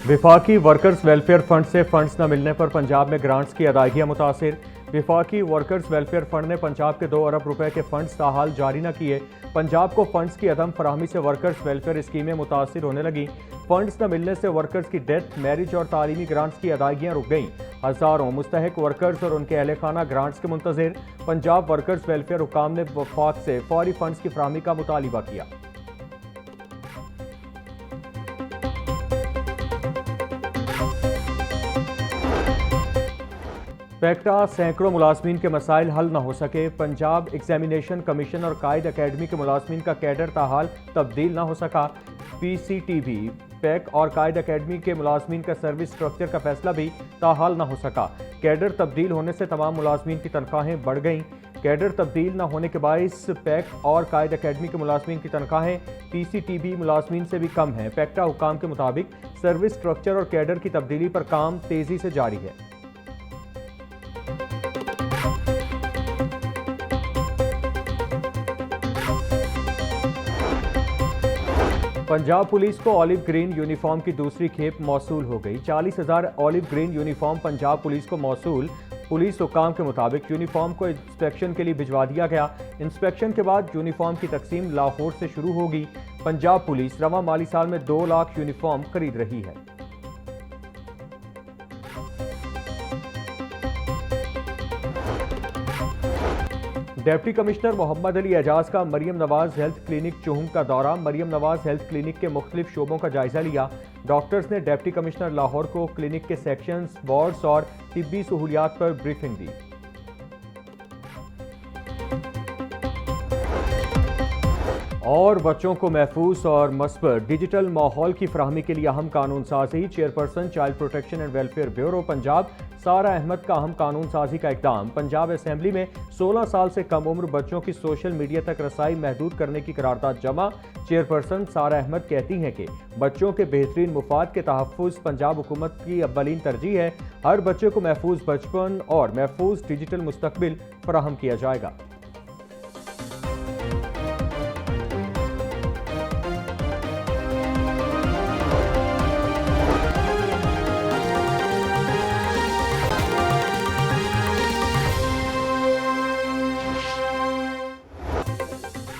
विफाकी workers welfare fund से funds न मिलने पर पंजाब में ग्रांट्स की अदायगियां मुतासिर। विफाकी वर्कर्स वेलफेयर फंड ने पंजाब के 2 अरब रुपए के फंड्स ताहाल जारी न किए। पंजाब को फंड्स की अदम फराहमी से वर्कर्स वेलफेयर स्कीमें मुतासिर होने लगी। फंड्स न मिलने से वर्कर्स की डेथ, मैरिज और तालीमी ग्रांट्स की अदायगियां रुक गईं। हजारों मुस्तहिक वर्कर्स और उनके अहल खाना ग्रांट्स के मुंतजिर। पंजाब वर्कर्स वेलफेयर हुकाम ने वफाक से फौरी फंड्स की फराहमी का मुतालिबा किया। पैक्टा सैकड़ों मुलाजमीन के मसाइल हल न हो सके। पंजाब एग्जामिनेशन कमीशन और कायद अकेडमी के मुलाजमीन का कैडर ताहाल तब्दील न हो सका। PCTB, पैक और कायद अकेडमी के मुलाजमीन का सर्विस स्ट्रक्चर का फैसला भी ताहाल न हो सका। कैडर तब्दील होने से तमाम मुलाजमीन की तनख्वाहें बढ़ गईं। कैडर तब्दील न होने के बाइस पैक और कायद अकेडमी के मुलाजमीन की तनख्वाहें PCTB मुलाजमीन से भी कम हैं। पैक्टा हुकाम के मुताबिक सर्विस स्ट्रक्चर और कैडर की तब्दीली पर काम तेजी से जारी है। पंजाब पुलिस को ऑलिव ग्रीन यूनिफॉर्म की दूसरी खेप मौसूल हो गई। 40,000 olive green uniform Punjab police को मौसूल। पुलिस हुकाम के मुताबिक यूनिफॉर्म को इंस्पेक्शन के लिए भिजवा दिया गया। इंस्पेक्शन के बाद यूनिफॉर्म की तकसीम लाहौर से शुरू होगी। पंजाब पुलिस रवां माली साल में 2 लाख यूनिफॉर्म खरीद रही है। डिप्टी कमिश्नर मोहम्मद अली एजाज का मरियम नवाज हेल्थ क्लिनिक चुहंग का दौरा। मरियम नवाज हेल्थ क्लिनिक के मुख्तलिफ शोबों का जायजा लिया। डॉक्टर्स ने डिप्टी कमिश्नर लाहौर को क्लिनिक के सेक्शंस, वार्ड्स और तिब्बी सहूलियात पर ब्रीफिंग दी। और बच्चों को महफूज और मस्बत डिजिटल माहौल की फराहमी के लिए अहम कानून साजी। Chairperson child protection and welfare bureau Punjab सारा अहमद का अहम कानून साजी का इक़दाम। पंजाब असेंबली में 16 साल से कम उम्र बच्चों की सोशल मीडिया तक रसाई महदूद करने की करारदाद जमा। चेयरपर्सन सारा अहमद कहती हैं कि बच्चों के बेहतरीन मुफाद के तहफ़्फ़ुज़ पंजाब हुकूमत की अव्वलीन तरजीह है। हर बच्चे को महफूज बचपन और महफूज डिजिटल मुस्तकबिल फराहम किया जाएगा।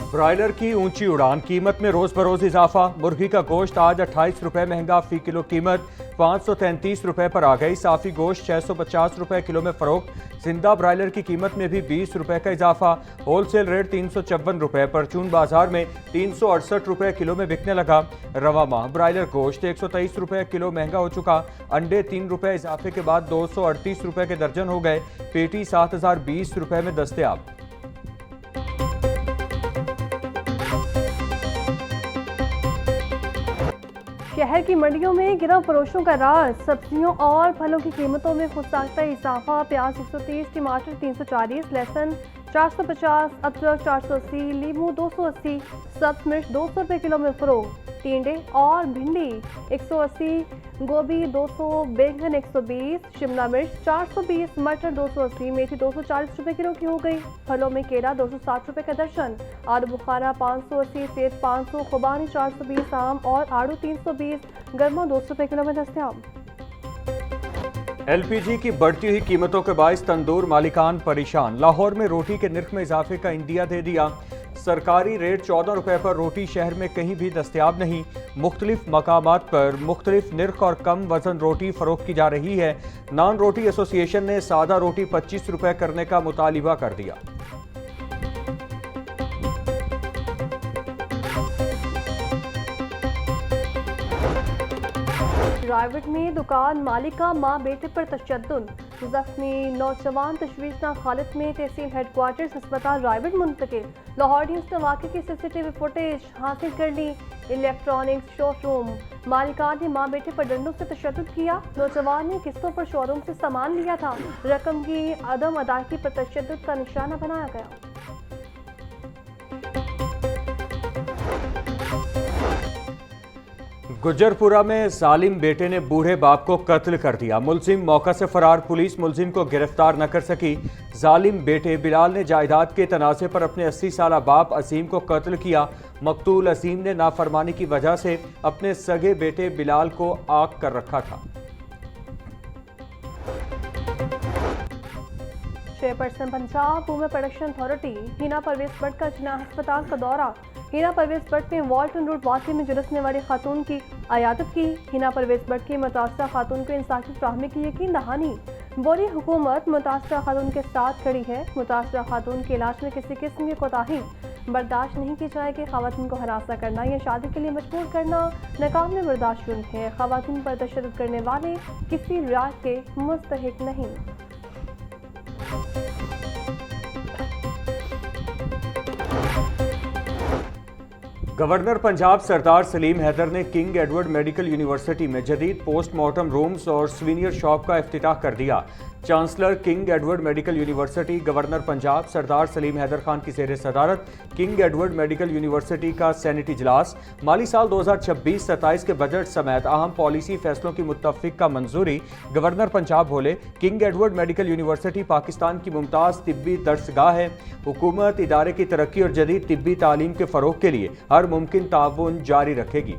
ब्रायलर की ऊंची उड़ान, कीमत में रोज बरोज इजाफा। मुर्गी का गोश्त आज 28 रुपए महंगा, फी किलो कीमत 533 रुपए पर आ गई। साफी गोश्त 650 रुपए किलो में फरोख्त। जिंदा ब्रायलर की कीमत में भी 20 रुपए का इजाफा। होलसेल रेट 354 रुपए, परचून बाजार में 368 रुपए किलो में बिकने लगा। रवा माह ब्रायलर गोश्त 123 रुपए किलो महंगा हो चुका। अंडे 3 रुपए इजाफे के बाद 238 रुपए के दर्जन हो गए। पेटी 7020 रुपए में दस्तयाब। शहर की मंडियों में गिरफ्तार फरोशों का राज। सब्जियों और फलों की कीमतों में खुदसाख्ता इजाफा। प्याज 130, टमाटर 340, लहसुन 450, अदरक 480, लीमू 280, सब्ज मिर्च 200 रुपए किलो में फरोख्त। टिंडे और भिंडी 180, गोभी 200, बैंगन 120, शिमला मिर्च 420, मटर 280, मेथी 240 रुपए किलो की हो गई। फलों में केला 260 रुपए का दर्जन, आलू बुखारा 580, सेब 500, खुबानी 420, आम और आड़ू 320, गर्मा 200 रुपए किलो में दस्तयाब। LPG की बढ़ती हुई कीमतों के बायस तंदूर मालिकान परेशान। लाहौर में रोटी के निर्ख में इजाफे का इंदिया दे दिया। सरकारी रेट 14 रुपए पर रोटी शहर में कहीं भी दस्तयाब नहीं। मुख्तलिफ मकामात पर मुख्तलिफ निर्ख और कम वजन रोटी फरोख्त की जा रही है। नान रोटी एसोसिएशन ने सादा रोटी 25 रुपए करने का मुतालिबा कर दिया। रायवट में दुकान मालिका मां बेटे पर तशद्दुद। जख्मी नौजवान तशवीशनाक हालत में तहसील हेडक्वार्टर्स अस्पताल रायवट मुंतकिल। लाहौर न्यूज़ ने वाक़े की CCTV फुटेज हासिल कर ली। इलेक्ट्रॉनिक्स शोरूम मालिका ने मां बेटे पर डंडों से तशद्दुद किया। नौजवान ने किस्तों पर शोरूम से सामान लिया था। रकम की अदम अदायगी पर तशद्दुद का निशाना बनाया गया। गुज्जरपुरा में जालिम बेटे ने बूढ़े बाप को कत्ल कर दिया। मुलजिम मौका से फरार, पुलिस मुलजिम को गिरफ्तार न कर सकी। जालिम बेटे बिलाल ने जायदाद के तनाज़े पर अपने 80 साला बाप असीम को कत्ल किया। मकतूल असीम ने नाफरमानी की वजह से अपने सगे बेटे बिलाल को आग कर रखा था। Chairperson Punjab women protection authority Hina Parvez Bhatt का जिला अस्पताल का दौरा। हिना परवेज भट्ट ने वॉल्टन रोड वाक़े में झुलसने वाली खातून की अयादत की। हिना परवेज भट्ट की मुतासरा खातून को इंसाफ फराहमी की यकीन दहानी। बोली हुकूमत मुतासरा खातून के साथ खड़ी है। मुतासरा खातून के इलाज में किसी किस्म की कोताही बर्दाश्त नहीं की जाएगी। खवातीन को हरासा करना या शादी के लिए मजबूर करना नाकाबिल बर्दाश्त है। खवातीन पर तशद्दुद करने वाले किसी रियायत के मुस्तहिक नहीं। गवर्नर पंजाब सरदार सलीम हैदर ने किंग एडवर्ड मेडिकल यूनिवर्सिटी में जदीद पोस्टमार्टम रूम्स और सीनियर शॉप का इफ्तिताह कर दिया। Chancellor King Edward Medical University governor Punjab Sardar Saleem Haider Khan की ज़ेर सदारत किंग एडवर्ड मेडिकल यूनिवर्सिटी का सेनेट इजलास माली साल 2026-27 के बजट समेत अहम पॉलिसी फैसलों की मुत्तफिक का मंजूरी। गवर्नर पंजाब बोले, king Edward Medical university Pakistan की मुमताज़ तिब्बी दर्सगाह है। हुकूमत इदारे की तरक्की और जदीद तिब्बी तालीम के फ़रोग के लिए हर मुमकिन ताउन जारी रखेगी।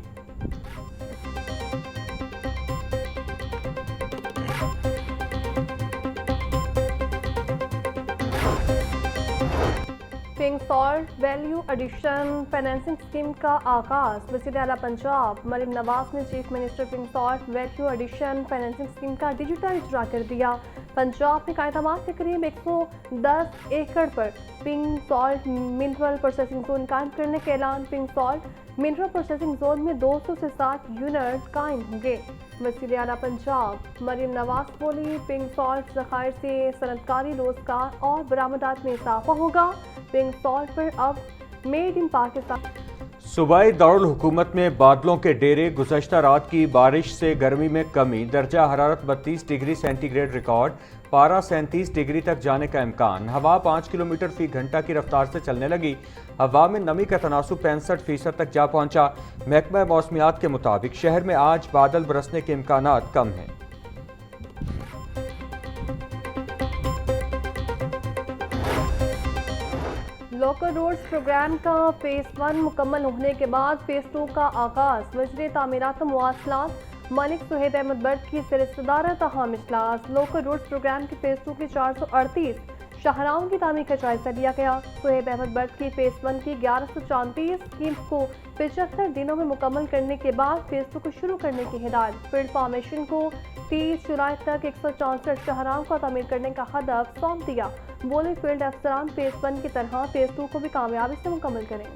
Pink salt value addition financing scheme का आगाज। वज़ीर आला पंजाब मरियम नवाज ने chief minister pink salt value addition financing scheme का डिजिटल इजरा कर दिया। पंजाब में कायदामात के करीब 110 एकड़ पर pink salt mineral processing zone कायम करने के ऐलान। Pink salt mineral processing zone में 200 से 7 यूनिट कायम होंगे। वज़ीर आला पंजाब मरियम नवाज बोली, पिंक सॉल्ट ज़खायर से सनतकारी रोजगार और बरामदात में इजाफा होगा। पिंक सॉल्ट पर अब मेड इन पाकिस्तान। सूबाई दारुल हुकूमत में बादलों के डेरे, गुज़श्ता रात की बारिश से गर्मी में कमी, दर्जा हरारत 32 डिग्री सेंटीग्रेड रिकॉर्ड, पारा 37 डिग्री तक जाने का इम्कान। हवा 5 किलोमीटर फी घंटा की रफ्तार से चलने लगी। हवा में नमी का तनासुब 65% तक जा पहुंचा। महकमा मौसमियात के मुताबिक शहर में आज बादल बरसने के इम्कानात कम हैं। लोकल रोड्स प्रोग्राम का फेज़ 1 मुकम्मल होने के बाद फेज़ 2 का आगाज। वज़ीर तामीरात मवासलात मलिक सुहेद अहमद भट्ट की सदारत अहम इजलास। लोकल रोड्स प्रोग्राम के फेज़ 2 की 438 शाहराहों की तामीर का जायजा लिया गया। सुहेब अहमद भट्ट की फेज़ 1 की 1134 स्कीम को 75 दिनों में मुकम्मल करने के बाद फेज़ 2 को शुरू करने की हिदायत। फील्ड फॉर्मेशन को 30 जुलाई तक 164 शाहराहों का तामीर करने का हदफ सौंप दिया। बोले, फील्ड अफसरान फेज़ 1 की तरह फेज़ 2 को भी कामयाबी से मुकम्मल करें।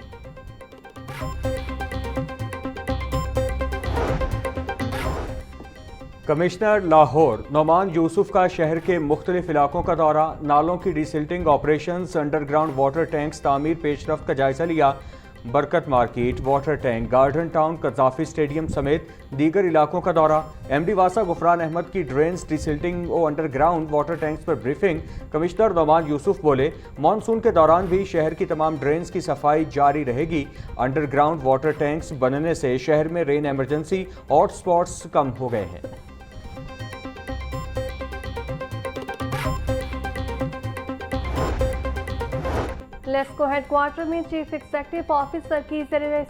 कमिश्नर लाहौर नोमान यूसुफ का शहर के मुख्तलिफ इलाकों का दौरा, नालों की desilting operations, underground water tanks तामीर पेशरफ्त का जायजा लिया। Barkat Market, water tank, Garden Town, Gaddafi Stadium समेत दीगर इलाकों का दौरा। एमडी वासा गुफरान अहमद की ड्रेन्स, डिसिल्टिंग और अंडरग्राउंड वाटर टैंक्स पर ब्रीफिंग। कमिश्नर नोमान यूसुफ बोले, मानसून के दौरान भी शहर की तमाम ड्रेन्स की सफाई जारी रहेगी। अंडरग्राउंड वाटर टैंक्स बनने से शहर में रेन एमरजेंसी हॉट स्पॉट्स कम हो गए हैं। लेस्को हेडक्वार्टर में चीफ एग्जीक्यूटिव ऑफिसर की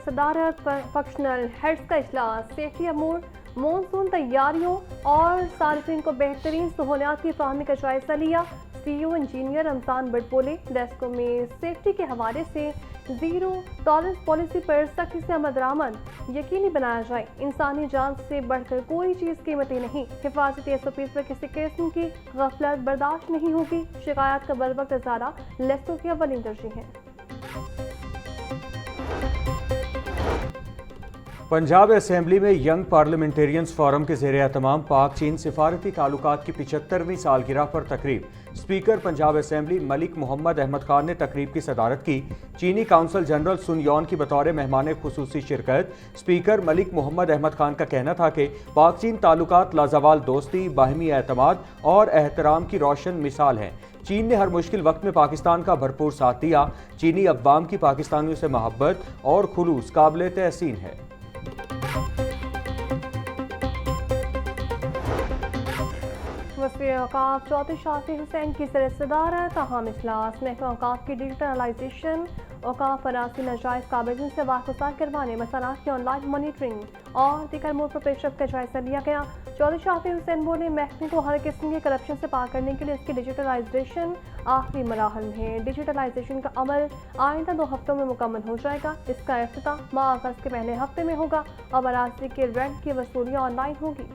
सदारत फंक्शनल हेड्स का इजलास। सेफ्टी अमूर, मानसून तैयारियों और सार्फिन को बेहतरीन सहूलियात की फराहमी का जायजा लिया। सीईओ इंजीनियर रमजान भट्ट बोले, लेस्को में सेफ्टी के हवाले से जीरो टॉलरेंस पॉलिसी पर सख्ती से अमल दरामद यकीनी बनाया जाए। इंसानी जान से बढ़कर कोई चीज़ कीमती नहीं। हिफाजती एसओपी पर किसी किस्म की गफलत बर्दाश्त नहीं होगी। शिकायत का बरवक्त इजारा लेस्को की अव्वलीन तरजीह है। पंजाब असेंबली में यंग पार्लियामेंटेरियंस फोरम के ज़ेरे एहतमाम पाक चीन सिफारती ताल्लुकात की 75वीं सालगिरह पर तकरीब। स्पीकर पंजाब असेंबली मलिक मोहम्मद अहमद खान ने तकरीब की सदारत की। चीनी काउंसल जनरल सुन यॉन की बतौर मेहमान खुसूसी शिरकत। स्पीकर मलिक मोहम्मद अहमद खान का कहना था कि पाक चीन ताल्लुकात लाजवाल दोस्ती, बाहमी एतमाद और एहतराम की रोशन मिसाल हैं। चीन ने हर मुश्किल वक्त में पाकिस्तान का भरपूर साथ दिया। चीनी अव्वाम की पाकिस्तानियों से मोहब्बत और खुलूस काबिल तहसीन है। वज़ीर औक़ाफ़ चौधरी शाफी हुसैन की सदारत अहम इजलास महकमा औक़ाफ़ की डिजिटलाइजेशन, औक़ाफ़ फरासी नाजायज़ काबिज़ों से वाक़ुफ़ करवाने, मसाइल की ऑनलाइन मॉनिटरिंग और दीगर अमूर पर पेशरफ़्त का जायज़ा लिया गया। चौधरी शाफी हुसैन बोले, महकमे को हर किस्म के करप्शन से पाक करने के लिए इसकी डिजिटलाइजेशन आखिरी मराहल में है। डिजिटलाइजेशन का अमल आइंदा 2 हफ्तों में मुकम्मल हो जाएगा। इसका इफ्तिताह माह अगस्त के पहले हफ्ते में होगा और अराज़ी के रेंट की वसूलियाँ ऑनलाइन होगी।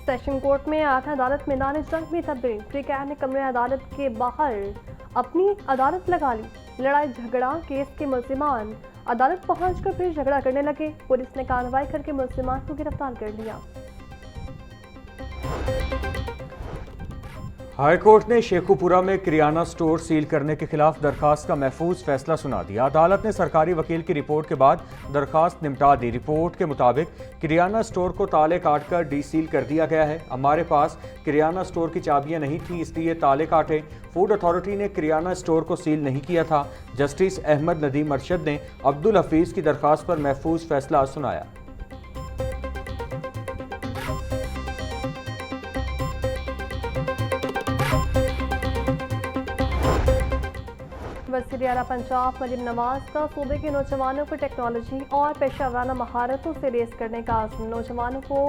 सेशन कोर्ट में आठ अदालत मैदान जंग में तब्दील। प्री कैद ने कमरे अदालत के बाहर अपनी अदालत लगा ली। लड़ाई झगड़ा केस के मुल्जिमान अदालत पहुंचकर फिर झगड़ा करने लगे। पुलिस ने कार्रवाई करके मुल्जिमान को गिरफ्तार कर लिया। हाई कोर्ट ने शेखुपुरा में किराना स्टोर सील करने के खिलाफ दरखास्त का महफूज फैसला सुना दिया। अदालत ने सरकारी वकील की रिपोर्ट के बाद दरखास्त निपटा दी। रिपोर्ट के मुताबिक किराना स्टोर को ताले काटकर डीसील कर दिया गया है। हमारे पास किराना स्टोर की चाबियां नहीं थी, इसलिए ताले काटे। फूड अथॉरिटी ने किराना स्टोर को सील नहीं किया था। जस्टिस अहमद नदीम अरशद ने अब्दुल हफीज की दरखास्त पर महफूज फैसला सुनाया। वज़ीर आला पंजाब मरीम नवाज का सूबे के नौजवानों को टेक्नोलॉजी और पेशा वराना महारतों से लेस करने का आज़म। नौजवानों को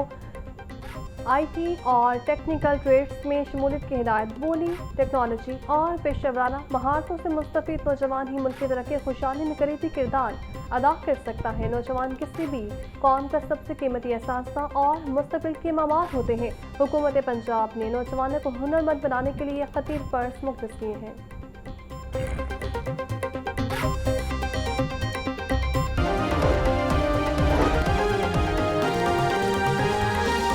IT और टेक्निकल ट्रेड्स में शमूलियत की हिदायत। बोली, टेक्नोलॉजी और पेशा वराना महारतों से मुस्तफ़ीद नौजवान ही मुल्क की तरक्की खुशहाली में करीबी किरदार अदा कर सकता है। नौजवान किसी भी कौम का सबसे कीमती असासा और मुस्तक़बिल के मवाद होते हैं। हुकूमत पंजाब ने नौजवानों को हुनरमंद बनाने के लिए खतीर पर्स मुख्तस किए हैं।